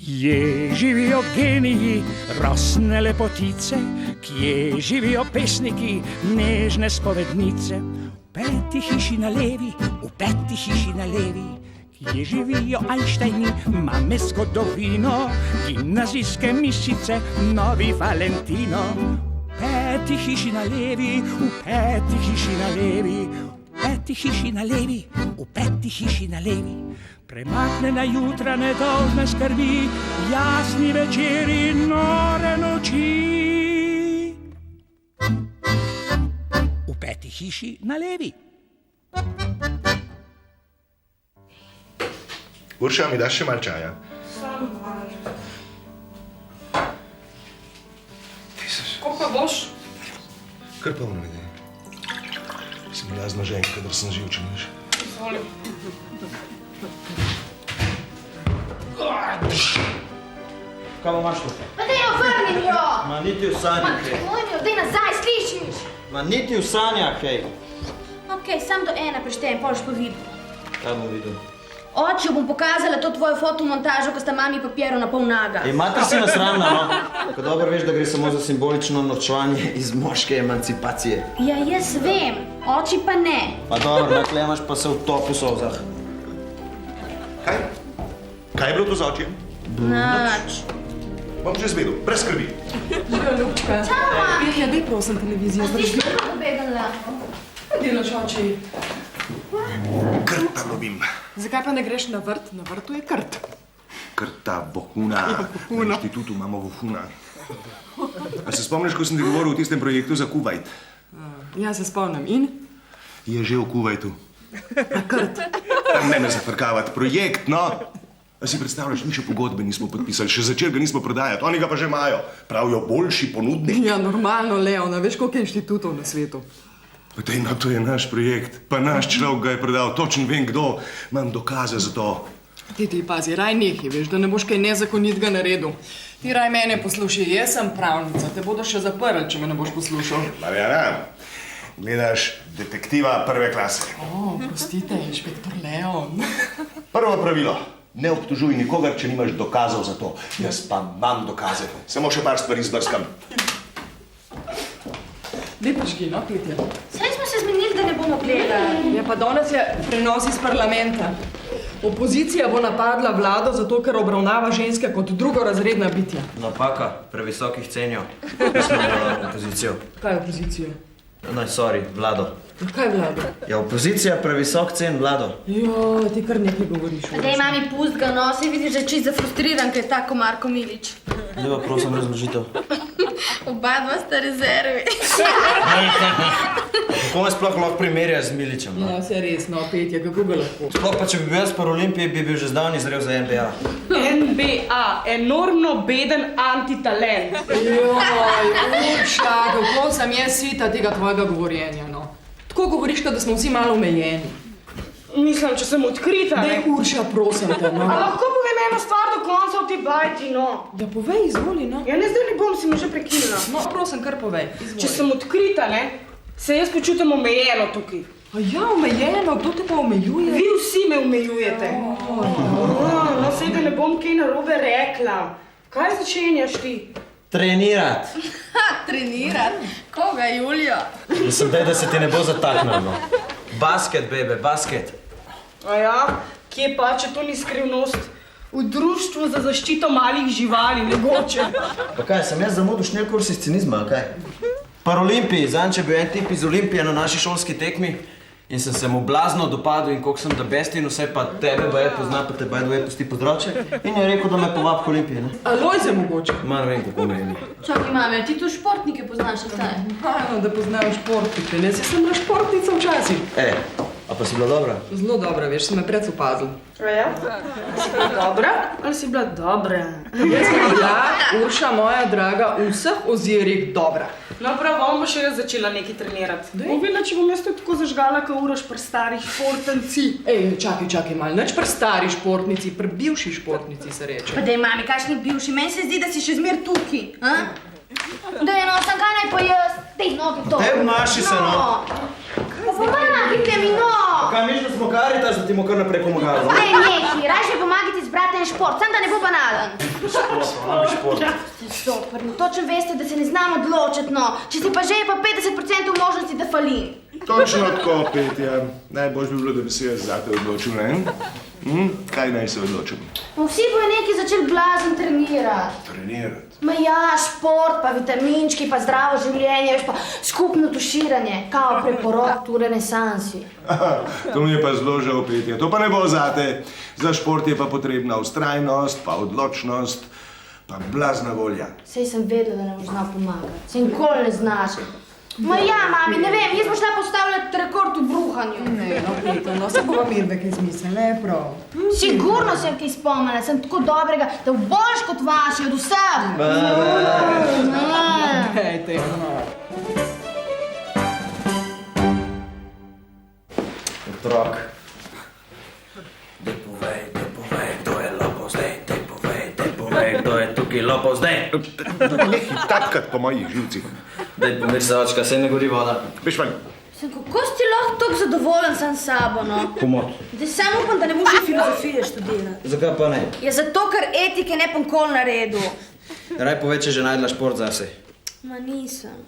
Kje živijo geniji, rosne lepotice, kje živijo pesniki, nežne spovednice? V peti hiši na levi, v peti hiši na levi, kje živijo Einsteini, mame zgodovino, gimnazijske mišice, novi Valentino. V peti hiši na levi, v peti hiši na levi, v peti hiši na levi, v peti hiši na levi. Premaknjena jutra, nedolžne skrbi, jasni večeri, nore noči. V peti hiši na levi. Urša, mi daš še malo čaja? Samo malo. Koliko boš? Kar polno mi je. Sem blazno ženka, kadar sem živčen, veš. Izvolim. Kaj bo imaš to? Ma daj jo vrnim jo! Ma niti v sanjah, hej. Ma vrnim jo, daj nazaj, slišiš? Ma niti v sanjah, hej. Okej, sam do ene preštejem, pol boš pa videl. Kaj bom videl? Oči, bom pokazala to tvojo fotomontažo, ko sta mami papirov na pol naga. Ej, mater si nasramna, no? Ko dobro veš, da gre samo za simbolično norčevanje iz moške emancipacije. Ja, jaz vem, oči pa ne. Pa dobro, nakle imaš pa se utop v solzah. Kaj? Kaj je bilo to z očjem? Nač. Bom že zvedel, brez skrbi. Živa, Ljubčka. Čau, ma. Ja, daj prosim televizijo. A si što pobegala? Delaš oči. Krt pa lovim. Zakaj pa ne greš na vrt? Na vrtu je krt. Krta bohuna. bohuna. Na inštitutu imamo vohuna. A se spomniš, ko sem ti govoril o tistem projektu za Kuvajt? Ja, se spomnim. In? Je že v Kuvajtu. A krt. Ne me zafrkavati. Projekt, no. A si predstavljaš, mi še pogodbe nismo podpisali, še začeli ga nismo prodajati, oni ga pa že imajo. Pravijo, boljši ponudnik. Ja, normalno, Leona. Veš, koliko je inštitutov na svetu? Dej, no, to je naš projekt. Pa naš človek ga je prodal. Točno vem, kdo. Imam dokaze za to. Ti pazi, raj nehi, veš, da ne boš kaj nezakonitega naredil. Ti raj mene poslušaj, jaz sem pravnica. Te bodo še zaprli, če me ne boš poslušal. Marjana, gledaš detektiva prve klase. O, prostite, inšpektor Leon. Prvo pravilo. Ne obtožuj nikogar, če nimaš dokazov za to. Jaz pa imam dokaze. Samo še par stvari zbrskam. Dej paški, no, Petja. Saj smo se zmenili, da ne bomo gledali. Ja, pa danes je prenos iz parlamenta. Opozicija bo napadla vlado zato, ker obravnava ženske kot drugorazredna bitja. Napaka, previsokih cenijo. Mi smo opozicijo. Kaj je opozicija? No, sorry, vlado. Kaj vlada? Ja, opozicija previsok cen vlado. Jo, ti kar nekaj govoriš. Daj, mami, pust ga, no, se vidiš, da je čist zafrustriran, ker je tako Marko Milič. Zdaj pa prosim razložitev. Oba dva sta rezervi. Kako me sploh lahko primerja z Miličem? No? Ja, se res, no, Petja, kako ga lahko? Sploh pa, če bi bil jaz par Olimpije, bi bil že zdavni zrel za NBA. NBA, enormno beden antitalent. Joj, Urša, kako sem jaz svita tega tvojega govorjenja, no. Tako govoriš, da smo vsi malo omejeni. Mislim, če sem odkrita, Daj, ne? Urša, prosim te, no. A lahko povem eno stvar do konca v tej bajti, no? Ja, povej, izvoli, no. Ja, ne, zdaj ne bom, si me že prekinila. No, prosim, kar povej, izvoli. Če sem odkrita, ne, se jaz počutim omejeno tukaj. A ja, omejeno, kdo te pa omejuje? Vi vsi me omejujete. No, sej da ne bom kaj narobe rekla. Kaj začenjaš ti? Trenirat. Trenirat? Koga, Julio? Mislim, da se ti ne bo zataknil, no. Basket, bebe, basket. A ja, kje pa, če to ni skrivnost? V društvu za zaščito malih živali, mogoče. Pa kaj, sem jaz zamudil šnel kurs iz cinizma, ali kaj? Par Olimpiji, zanj, če bil en tip iz Olimpije na naši šolski tekmi in sem se mu blazno dopadil in koliko sem da besti in vse pa tebe baje pozna, pa te baje dvoje pusti področje in je rekel, da me povab k Olimpiji, ne? A Lojze mogoče? Ma ne vem, kako me je. Čakaj, mame, ti tu športnike poznaš, ali kaj? Ajno, da poznajo športnike, ne, si sem bila športnica včasih. A pa si bila dobra? Zelo dobra, veš, si me precej opazil. A ja? Si bila dobra? Ali si bila dobra? Jaz sem bila, Urša, moja draga, v vseh ozirih dobra. No, prav, bom še jaz začela nekaj trenirati. Bom videla, če bom jaz to tako zažgala, kot Uroš pri starih športnici. Ej, čakaj malo, nič pri stari športnici, pri bivši športnici se reče. Pa daj, mami, kakšni bivši, meni se zdi, da si še zmer tukaj, a? Daj, no, sem kaj naj pa jaz, dej, nogi to. Daj, obnaši se, no. Pa pomagajte mi, no. Kaj misliš, da smo Karitas, da ti bomo kar naprej pomagali? Daj, neki, raje pomagajte z bratom en šport, samo da ne bo banalen. Šport. Super, točno veste, da se ne znam odločiti, no. Če si pa že, je pa 50% možnosti, da falim. Točno tako, Petja. Najbolj bi bilo, da bi se jaz zate odločil, ne? Kaj naj se odločim? Vsi bojo neki začeli blazno trenirati. Trenirati. Ma ja, šport, pa vitaminčki, pa zdravo življenje, veš pa skupno tuširanje, kao preporod v renesansi. To mi je pa zelo žal, Petja. To pa ne bo zate. Za šport je pa potrebna vztrajnost, pa odločnost, pa blazna volja. Sej sem vedela, da ne boš znal pomagati. Sej nikoli ne znaš. Ma ja, mami, ne vem, jaz bom šla postavljati rekord v bruhanju. Ne, no, Peter, no, se bova mirbe kaj smisle, ne prav. Sigurno sem kaj spomnila, sem tako dobrega, da boljš kot vaši, od vseh. Dajte, no. Otrok. Kdo je lopov zdaj? Kdo je tukaj lopov zdaj? Nehi tapkat po mojih živcih. Daj pomir se, očka, sej ne gori voda. Veš van. Sem, kako si lahko tako zadovoljen sam s sabo, no? Komod. Da samo upam, da ne boš filozofije študirati. Zakaj pa ne? Ja, zato, ker etike ne bom kol naredil. Raj povej, če že najdla šport zase. Ma nisem.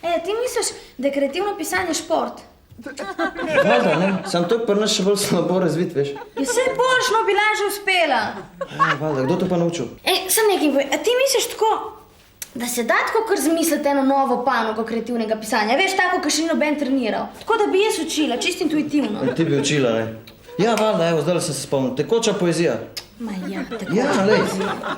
Ti misliš, da je kreativno pisanje šport? Valjda, ne? Sam to je pri nas še bolj slabo razvit, veš. Ja, vse boljš, no, bila že uspela. Valjda, kdo te pa naučil? Sem nekaj povej, a ti misliš tako, da se da tako kar zmisliti eno novo panogo kreativnega pisanja? Veš, tako, kar še ni noben treniral. Tako da bi jaz učila, čisto intuitivno. Ti bi učila, ne? Ja, valjda, evo, zdaj sem se spomnil. Tekoča poezija. Ma ja, tako. Ja, lej,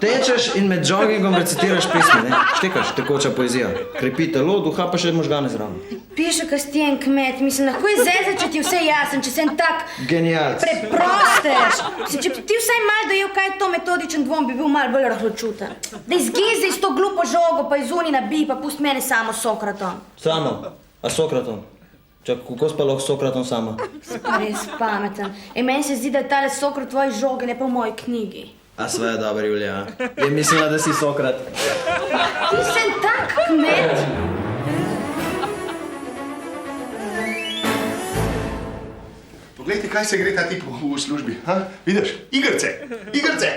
tečeš in med joggingom recitiraš pesmi, ne? Štekaš, tekoča poezija. Krepi telo, duha pa še možgane zraven. Piše, kaj si ti en kmet, mislim, lahko je zezat, če ti je vse jasen, če sem tak Genialc. preprostež. Če bi ti vsaj malo dojel, kaj je to metodičen dvom, bi bil malo bolj rahločuten. Da izgizi s to glupo žogo, pa izuni nabij, pa pust mene samo s Sokratom. Samo? A Sokratom? Čak, kako si pa lahko s Sokratom sama? Pa res pameten. Meni se zdi, da je tale Sokrat v tvoji žogi, ne pa v moji knjigi. A sva je dobra, Julija. Je mislila, da si Sokrat. Ti sem tak kmet. Poglejte, kaj se gre ta tip v službi. Vidiš? Igrce!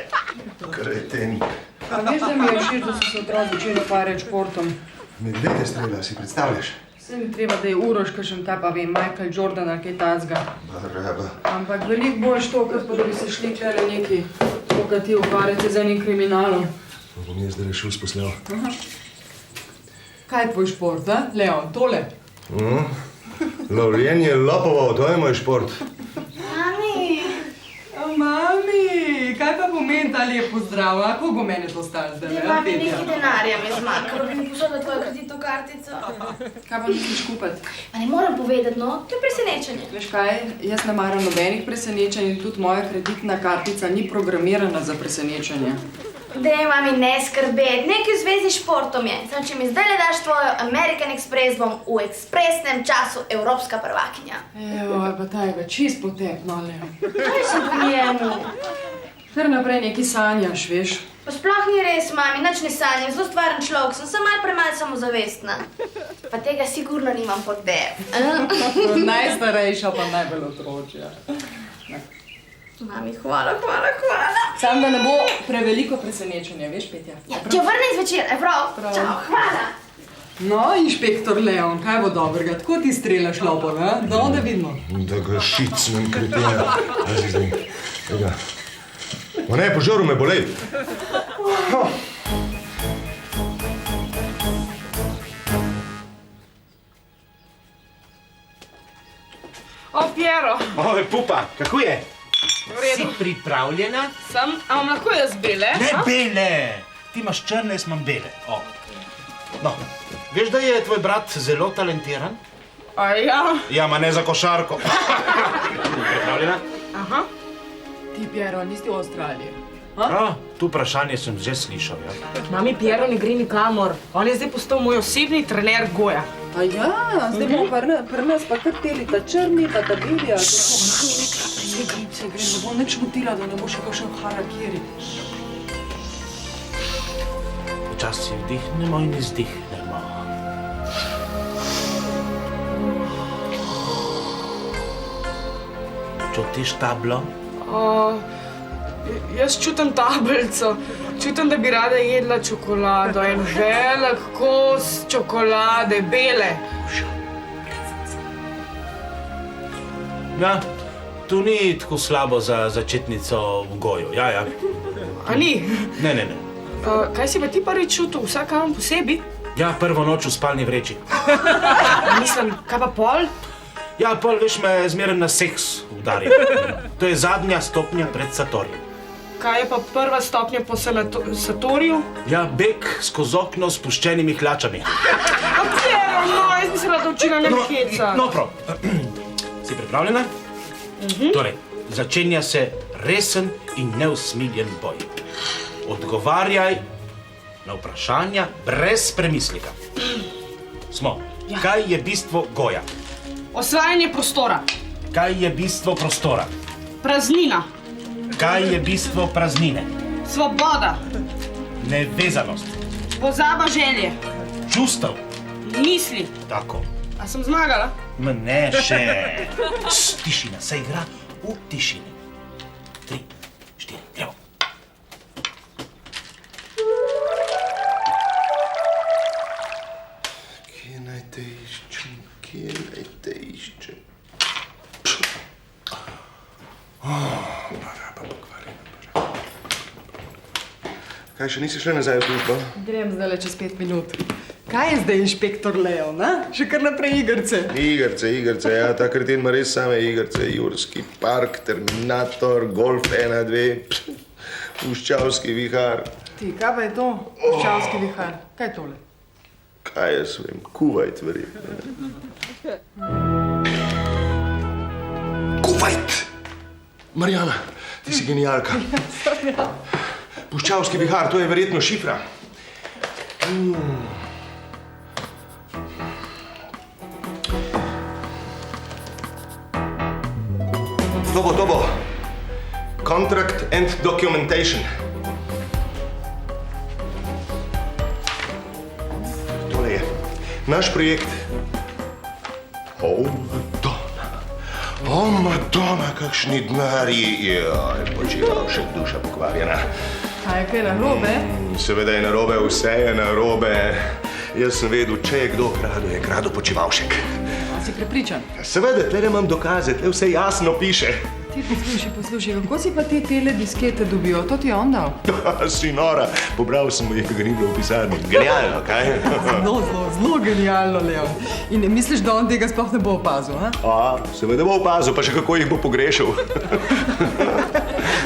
Kretenik. A veš, da mi je všeč, da so se otroci začeli ukvarjati športom? Medvede strela, si predstavljaš? Vse mi treba, da je Uroš kakšen, kaj pa vem, Michael Jordan ali kaj tacga. Baraba. Ampak veliko boljš to, kot pa da bi se šli tlele neki, to, kad ti ukvarjate z enim kriminalom. Bom jaz zdaj rešil sposlal. Kaj je tvoj šport, da? Leon, tole? Lovljenje lopovov, to je moj šport. Mami! Mami, kaj pa pomeni ta lep pozdrav, a? Koliko mene to stane zdaj, Ne, mami, nekaj denarja mi je zmanjkalo, bi mi posodila tvojo kreditno kartico. Kaj pa misliš kupiti? Pa ne moram povedati, no, to je presenečenje. Veš kaj, jaz ne maram nobenih presenečenj in tudi moja kreditna kartica ni programirana za presenečenje. Dej, mami, ne skrbeti, nekaj v zvezi s športom je. Samo, če mi zdaj le daš tvojo American Express, bom v ekspresnem času evropska prvakinja. Evo, pa ta je ga čist potepno, Leo. Kaj si po njemu? Kar naprej neki sanjaš, veš. Pa sploh ni res, mami, nič ne sanjam, zelo stvaren človek, sem samo malo premalo samozavestna. Pa tega sigurno nimam pod tebi. Najstarejša pa najbolj otročja. Mami, hvala. Sam da ne bo preveliko presenečenja, veš, Petja? Ja, če vrne zvečer, prav? Čau, hvala. No, inšpektor Leon, kaj bo dobrega? Tako ti strelaš lopove, a? No, da vidimo. Da ga šicnem kretenja. Pazi zdaj. Tega. O ne, požaru me bolej. O, Piero, Oj, pupa, kako je? v redu. Si pripravljena? Sem, a vam lahko jaz bele? Ne bele! Ti imaš črne, jaz imam bele. O. No, veš, da je tvoj brat zelo talentiran? A ja. Ja, ma ne za košarko. Pripravljena? Aha. Ti, Piero, nisi v Avstraliji. Tu vprašanje sem že slišal, ja. Mami, Piero ne gre nikamor. On je zdaj postal moj osebni trener goja. A ja, zdaj bomo pri nas pa kar teli ta črni, pa ta beli, ali kako? Se grem, ne bom nič motila, da ne bo še kakšen harakiri. Včasih vdihnemo in izdihnemo. Čutiš tablo? Jaz čutim tablico. Čutim, da bi rada jedla čokolado. En velik kos čokolade, bele. Ja, to ni tako slabo za začetnico v goju, ja. A ni? Ne. Kaj si pa ti prvič čutil? Vsak vam posebej? Ja, prvo noč v spalni vreči. Mislim, kaj pa pol? Ja, pol, veš, me zmeraj na seks udari. To je zadnja stopnja pred satorjem. Kaj je pa prva stopnja po satorju? Ja, beg skozi okno s spuščenimi hlačami. Piero, no, jaz bi se rada učila ne heca. No, prav. Si pripravljena? Torej, začenja se resen in neusmiljen boj. Odgovarjaj na vprašanja brez premislika. Smo. Kaj je bistvo goja? Osvajanje prostora. Kaj je bistvo prostora? Praznina. Kaj je bistvo praznine? Svoboda. Nevezanost. Pozaba želje. Čustev. Misli. Tako. A sem zmagala? Ne še. Tišina se igra v tišini. 3, 4, gremo. Kje naj te iščem? Kaj, še nisi šla nazaj v službo? Grem zdaj čez 5 minut. Kaj je zdaj inšpektor Leo, ne? Še kar naprej igrce. Igrce, ja, ta kreten ima res same igrce. Jurski park, Terminator, Golf 1, 2, Puščavski vihar. Ti, kaj pa je to? Puščavski vihar. Kaj je tole? Kaj jaz vem, Kuvajt verjetno. Kuvajt! Marjana, ti si genialka. Puščavski vihar, to je verjetno šifra. To bo. Contract and documentation. Tole je naš projekt. Madonna, kakšni denarji. Joj, počival še duša pokvarjena. A je kaj narobe? Seveda je narobe, vse je narobe. Jaz sem vedel, če je kdo kradel, je kradel Počivalšek. A si prepričan? Seveda, tle imam dokaze, tle vse jasno piše. Ti poslušaj, kako si pa te diskete dobil? To ti je on dal? Si nora, pobral sem mu je, ki ga ni bilo v pisarni. Genialno, kaj? Zelo genialno, Leon. In misliš, da on tega sploh ne bo opazil, ha? Seveda bo opazil, pa še kako jih bo pogrešal.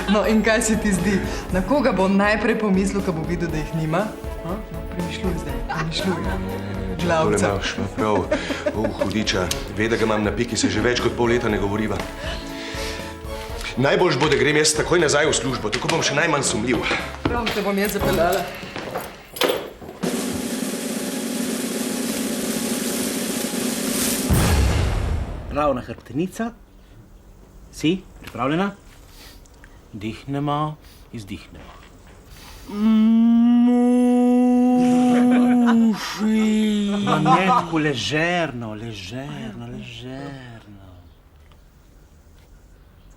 No, in kaj se ti zdi? Na koga bo najprej pomislil, ko bo videl, da jih nima? Premišljuj zdaj, Glavca. Tole imaš prav, hudiča. Ve, da ga imam na piki, se že več kot pol leta ne govoriva. Najboljš bo, da grem jaz takoj nazaj v službo, tako bom še najmanj sumljiv. Prav te bom jaz zapeljala. Ravna hrbtenica. Si pripravljena? Dihnemo, izdihnemo. Ma ne, tako ležerno.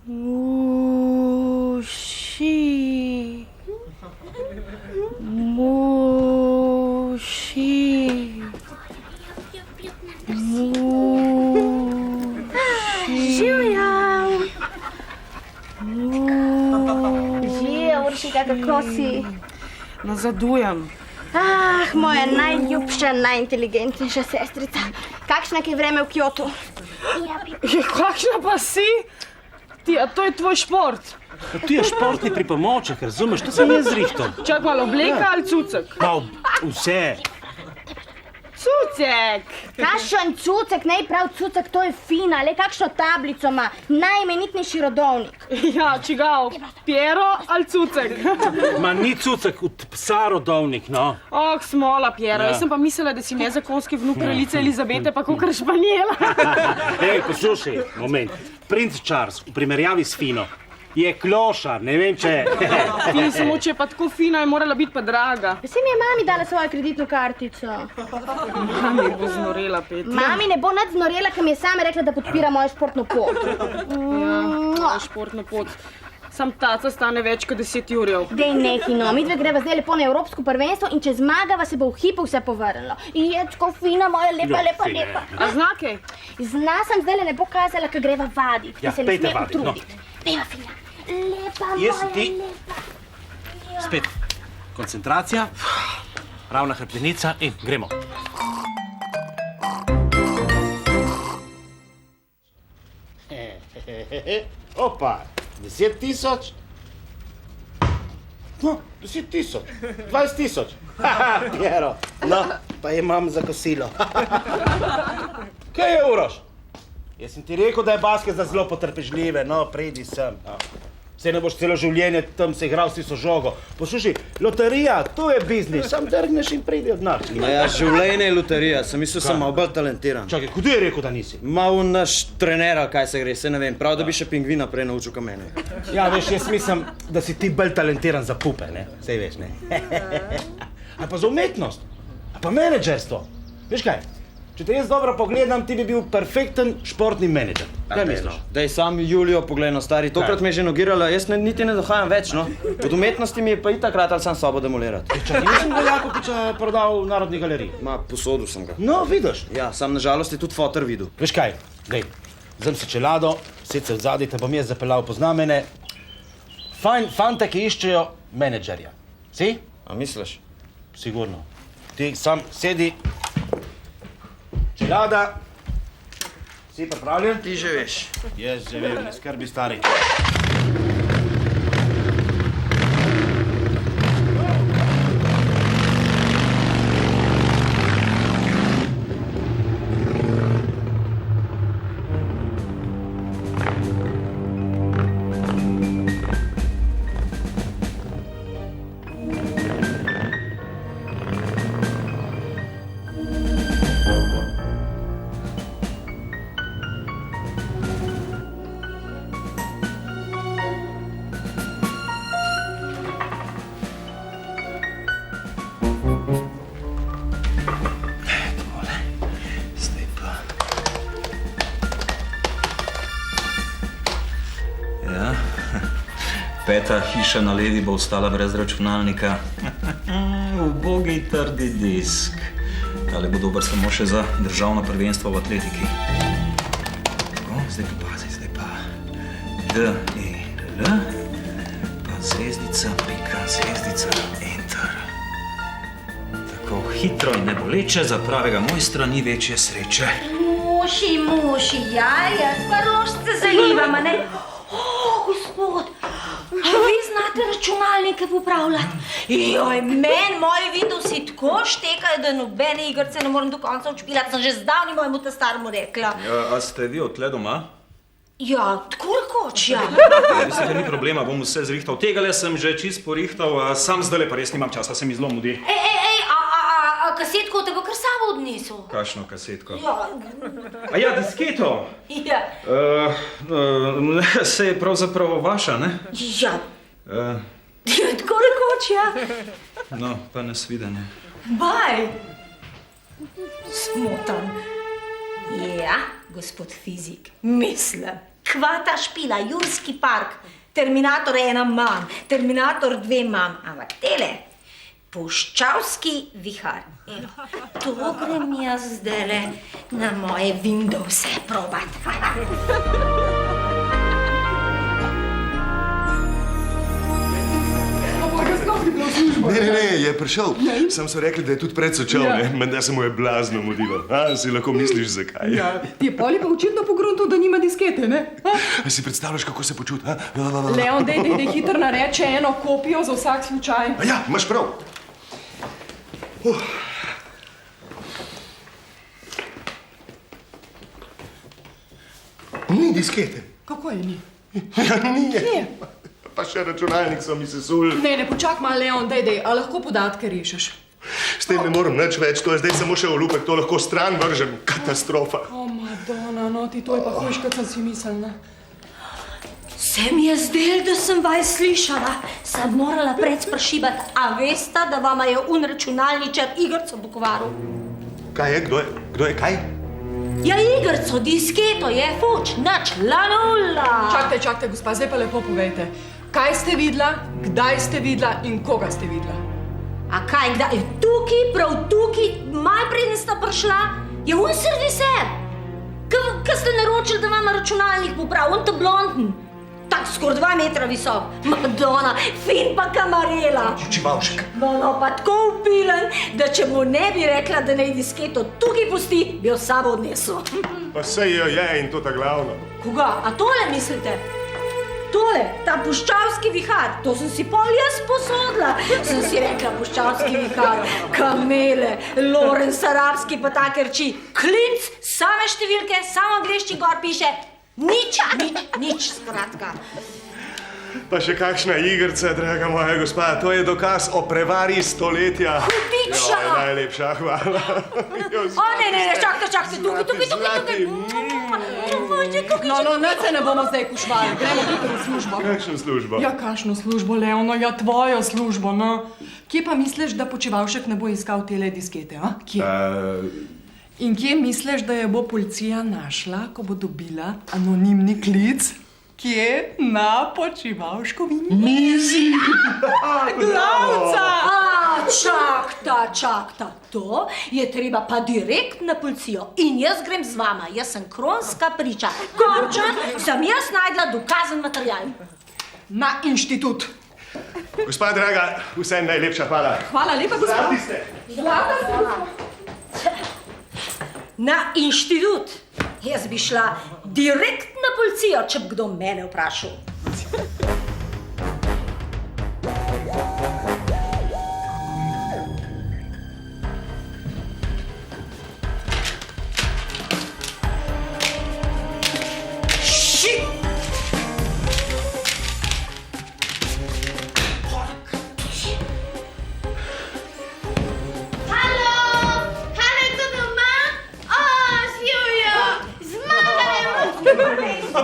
Muši. Živjam. Uršika, kako si? Nazadujem. Moja najljubša, najinteligentnejša sestrica. Kakšna je vreme v Kyotu? Kakšna pa si? Ti, a to je tvoj šport? Ti je športni pripomoček, razumeš? To sem jaz zrihtal. Čak malo, obleka ali cucek? Vse. Cucek! Kakšen cucek, ne prav cucek, to je fina, le kakšno tablico ima, najimenitnejši rodovnik. Ja, čigav, Piero ali cucek? Ma ni cucek, od psa rodovnik, no. Smola, Piero, jaz sem pa mislila, da si nezakonski vnuk kraljice Elizabete, pa kakor Španjela. Poslušaj, moment. Princ Charles, v primerjavi s Fino, je klošar, ne vem če. Ti, samo če je pa tako fina, je morala biti pa draga. Se mi je mami dala svojo kreditno kartico. Mami bo znorela, Petja. Mami ne bo nič znorela, ker mi je sama rekla, da podpira mojo športno pot. Ja, športno pot. Sam taca stane več kot 10 jurjev. Dej neki, no, midve greva zdaj lepo na evropsko prvenstvo in če zmagava, se bo v hipu vse povrnilo. Je tako fina, moja lepa. A zna kaj? Zna sem zdaj ne bo kazala, ko greva vadit. Ja, se ne pejte sme vadit, no. utrudit. Pejva fina. Lepa, Jaz moja ti- lepa. Spet koncentracija, ravna hrbtenica in gremo. Opa, 10.000. No, 10.000, 20.000. Piero, no, pa imam za kosilo. Kaj je, Uroš? Jaz sem ti rekel, da je basket za zelo potrpežljive, no, pridi sem. No. Saj ne boš celo življenje tam se igral s tisto žogo. Poslušaj, loterija, to je biznis, sam drgneš in pridi od nas. Ja, življenje je loterija, sem mislil, sem malo bolj talentiran. Čakaj, kdo je rekel, da nisi? Mal naš trener, ali kaj se gre, se ne vem, prav da bi še pingvina prej naučil kot mene. Ja, veš, jaz mislim, da si ti bolj talentiran za pupe, ne? Sej veš, ne? A pa za umetnost, a pa menedžerstvo. Veš kaj, če te jaz dobro pogledam, ti bi bil perfekten športni menedžer. Kaj misliš? Daj sam Julijo poglej, no stari, tokrat me je že nogirala, jaz niti ne dohajam več, no. Od umetnosti mi je pa itak ratal sam sobo demolirati. Čakaj, nisem ga Jakopiča prodal v Narodni galeriji. Ma, posodil sem ga. No, vidiš. Ja, sam nažalost je tudi fotor videl. Veš kaj, dej, vzem si čelado, sed se vzadi, te bom jaz zapeljal po znamene. Fante, ki iščejo menedžerja. Si? A misliš? Sigurno. Ti sam sedi. Čelada. Si pripravljen? Ti že veš. Jaz že vem, ne skrbi stari. Peta hiša na levi bo ostala brez računalnika. Ubogi trdi disk. Tale bo dober samo še za državno prvenstvo v atletiki. Tako, zdaj pa pazi, zdaj pa D, E, L, pa zvezdica, pika, zvezdica, enter. Tako hitro in neboleče, za pravega mojstra ni večje sreče. Muši, ja, pa rožce zalivam, a ne? Gospod, a vi znate računalnike popravljati? Joj, moji Windowsi tako štekajo, da nobene igrice ne morem do konca odšpilati, sem že zdavni mojemu staremu rekla. Ja, a ste vi odtle doma? Ja, tako rekoč, ja. Mislim, da ni problema, bom vse zrihtal. Tegale sem že čist porihtal, sam zdajle pa res nimam časa, se mi zelo mudi. A kasetko od tega kar samo odnesel? Kakšno kasetko? Ja. A ja, disketo! Ja. Se je pravzaprav vaša, ne? Ja. Tako rekoč, ja. No, pa nasvidenje. Baj. Smotan. Ja, gospod fizik, mislim. Kvata špila, Jurski park, Terminator 1 manj, Terminator 2 manj, ampak tele, puščavski vihar. Evo, to grem jaz zdajle na moje Windowse probat. Ne, je prišel. Sam so rekli, da je tudi predsočal, ne? Menda se mu je blazno mudilo. A, si lahko misliš, zakaj? Ja, ti je Poli pa očitno pogruntal, da nima diskete, ne? A si predstavljaš, kako se počuti? Leon, dej hitro nareče eno kopijo za vsak slučaj. A ja, imaš prav. Ni diskete. Kako je ni? Ja, ni je. Pa še računalnik so mi sesuli. Ne, počak malo, Leon, dej, a lahko podatke rešiš? S tem ne morem nič več, to je zdaj samo še olupek, to lahko stran vržem. Katastrofa. O, Madonna, no ti to je pa hujš, kot sem si mislila. Se mi je zdel, da sem vaj slišala. Sem morala pred sprašivati, a veste, da vama je računalničar igrico pokvaril? Kaj je? Kdo je kaj? Ja, igrico, disketo je fuč, nič, la nula. Čakajte, gospa, zdaj pa lepo povejte. Kaj ste videla, kdaj ste videla in koga ste videla? A kaj, kdaj? Tukaj, prav tukaj, malo preden sta prišla, je on serviser. Kaj ste naročili, da vam računalnik popravi, on ta blonden. Tak skoraj 2 metra visok. Madonna, fin pa kamarela. Počivalšek. No, pa tako upilen, da če mu ne bi rekla, da naj disketo tukaj pusti, bi jo s sabo odnesel. Pa sej jo je in to ta glavno. Koga? A tole mislite? Tole, ta puščavski vihar, to sem si pol jaz posodila. Sem si rekla, puščavski vihar, kamele, Lorenz Arabski pa take reči, klinc, same številke, samo angleščin gor piše, nič, skratka. Pa še kakšna igrica, draga moja gospa, to je dokaz o prevari stoletja. Hudiča! Jo, najlepša hvala. O, ne, čakajte, tukaj. No, ne se ne bomo zdaj kušvali, gremo hitro v službo. Kakšno službo? Ja, kakšno službo, Leono, ja, tvojo službo, no. Kje pa misliš, da Počivalšek ne bo iskal tele diskete, a? Kje? In kje misliš, da je bo policija našla, ko bo dobila anonimni klic? Kje? Na Počivalškovi mizi. Glavca! Čakta. To je treba pa direkt na policijo. In jaz grem z vama, jaz sem kronska priča. Končan sem jaz najdla dokazen material. Na inštitut. Gospa draga, vse najlepša hvala. Hvala lepa, gospod. Hvala. Na inštitut. Jaz bi šla direkt na policijo, če bi kdo mene vprašal.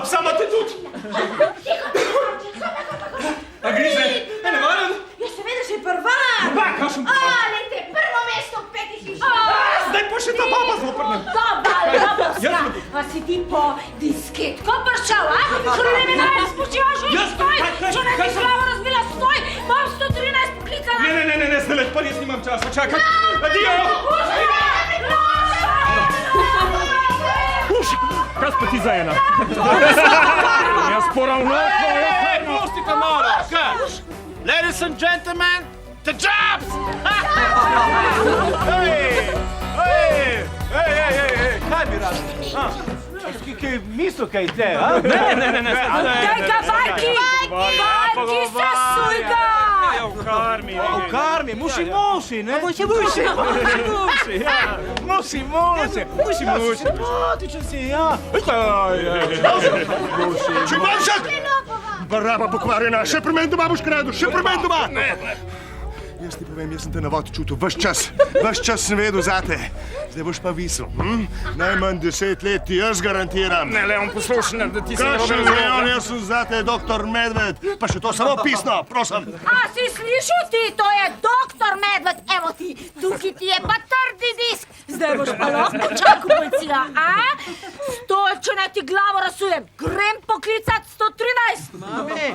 Sama te tudi. A grize? Ne varam? Ja, seveda si prvan. Kakšen Lejte, prvo mesto v 5 hiši. Zdaj pa še ta baba zoprne. Dobra, a si ti po disketko prišel, a? Kriminal spočivaš in stoj. Če ne bi glavo razbila, stoj. Mam 113 poklicala. Ne, zdaj pa res nimam časa. Čakaj. Adijo. Kaj pa ti za ena? Jaz poravno. Pustite malo, kaj? Ladies and gentlemen, the jobs! Ej, kaj bi radi? Kaj misl, kaj te, a? Ne. Daj ga, Bajki se sujga! U karmi, musi, ne? Musi. Simpatičen si, ja. Čivalšek! Baraba pokvarjena, še pri meni doma boš kradel, še pri meni doma! Jaz ti povem, jaz sem te navod čutil, ves čas sem vedel zate. Zdaj boš pa visel, Najmanj 10 let ti jaz garantiram. Ne, Leon, poslušaj, da ti se ne Kakšen Leon, jaz sem zate doktor Medved, pa še to samo pisno, prosim. A si slišal ti, to je doktor Medved, evo ti, tukaj ti je pa trdi disk. Zdaj boš pa lahko čakal policija, a? Stoj, če ne ti glavo rasujem, grem poklicat 113. Mami!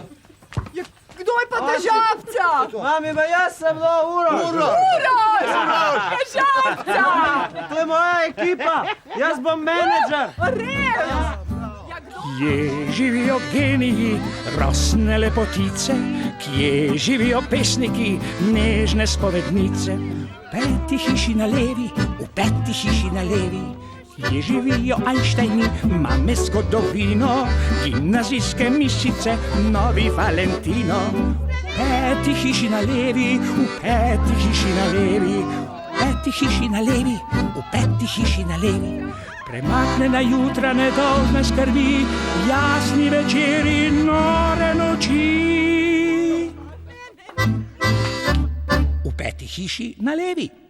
Kdo je pa težavca? Mami, pa jaz sem Uro! Težavca! To je moja ekipa! Jaz bom menedžer! Kje živijo geniji, rosne lepotice, kje živijo pesniki, nežne spovednice. V 5. hiši na levi, v 5. hiši na levi, kje živijo Einsteini, mame zgodovino, gimnazijske mišice, novi Valentino. V 5. hiši na levi, v 5. hiši na levi, v 5. hiši na levi, v 5. hiši na levi. Premaknjena jutra, nedolžne skrbi, jasni večeri, nore noči. V 5. hiši na levi.